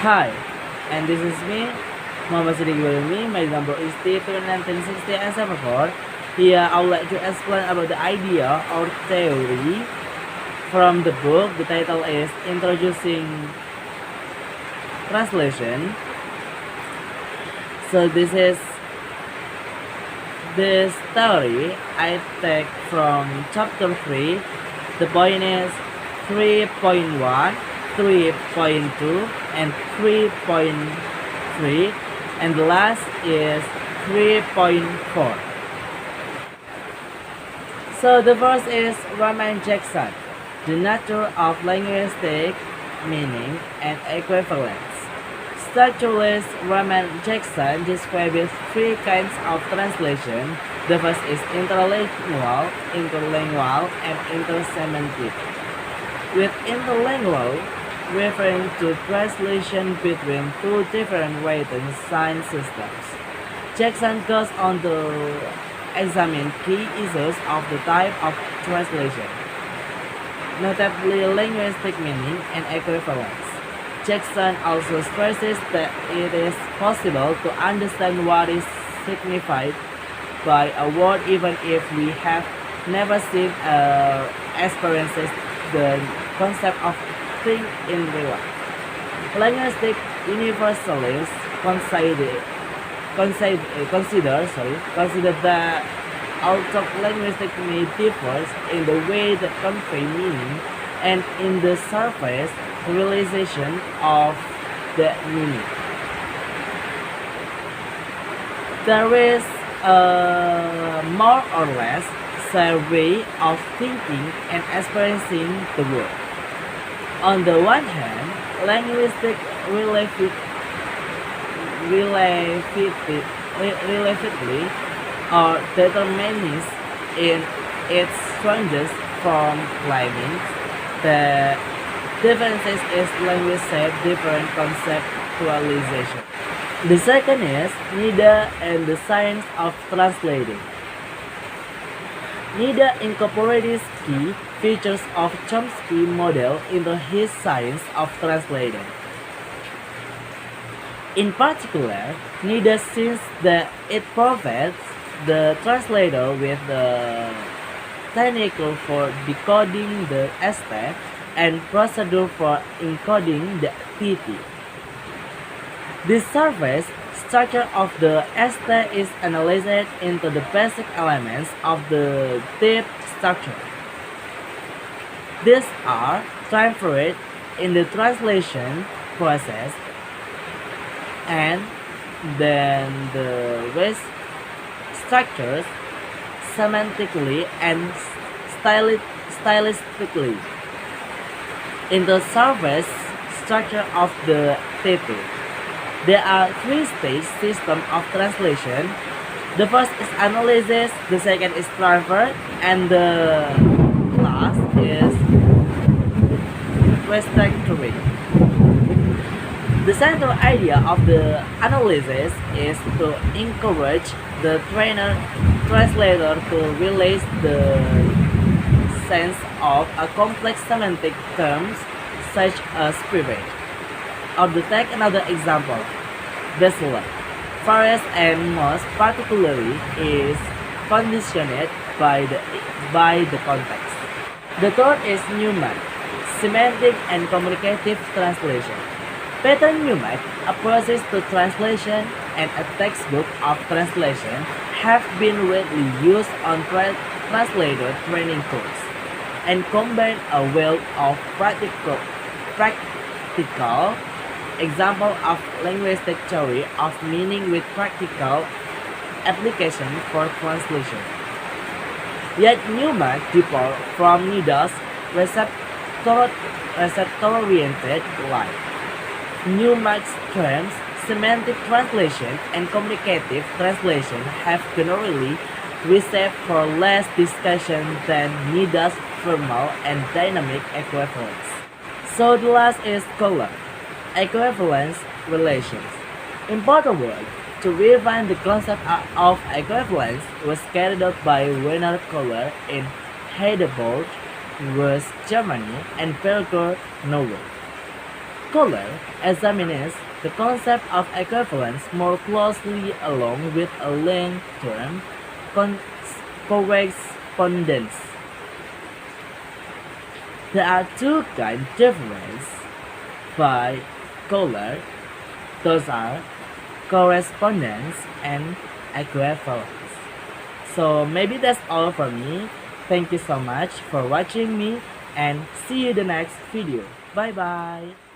Hi, and this is me, Muhammad Shiddiq Ikbalul Ilmi. My number is T20196074. Here, I would like to explain about the idea or theory from the book. The title is Introducing Translation. So this theory I take from chapter 3. The point is 3.1, 3.2, and 3.3, and the last is 3.4. So the first is Raman Jackson, the nature of linguistic meaning and equivalence. Structuralist Raman Jackson describes three kinds of translation. The first is interlingual, and intersemantic. With interlingual, referring to translation between two different written sign systems, Jackson goes on to examine key issues of the type of translation, notably linguistic meaning and equivalence. Jackson also stresses that it is possible to understand what is signified by a word even if we have never seen or experienced the concept of thing in real life. Linguistic universalists consider that although linguistic may differ in the way that convey meaning and in the surface realization of that meaning, there is a more or less shared way of thinking and experiencing the world. On the one hand, linguistic relatively or determinism in its strongest form claiming that differences is language shape different conceptualization. The second is Nida and the science of translating. Nida incorporates key features of Chomsky model into his science of translating. In particular, Nida sees that it provides the translator with the technique for decoding the ST and procedure for encoding the TT. The surface structure of the ST is analyzed into the basic elements of the deep structure. These are transferred in the translation process, and then the rest structures semantically and stylistically in the surface structure of the TT. There are three-stage system of translation. The first is analysis, the second is transfer, and the last is restructuring. The central idea of the analysis is to encourage the translator to realize the sense of a complex semantic terms such as spirit. Or to take another example, bestseller, first and most particularly is conditioned by the context. The third is Newman, semantic and communicative translation. Peter Newman approaches to translation and a textbook of translation have been widely used on translator training courses and combine a wealth of practical example of linguistic theory of meaning with practical application for translation. Yet Newman differs from Nida's receptor-oriented line. Newman's terms, semantic translation and communicative translation have generally received for less discussion than Nida's formal and dynamic equivalence. So the last is color. Equivalence relations. Important work to refine the concept of equivalence was carried out by Werner Kohler in Heidelberg, West Germany, and Belger, Norway. Kohler examines the concept of equivalence more closely along with a linked term, correspondence. There are two kind difference by Kohler. Those are correspondence and equivalence. So maybe that's all for me. Thank you so much for watching me and see you in the next video. Bye bye.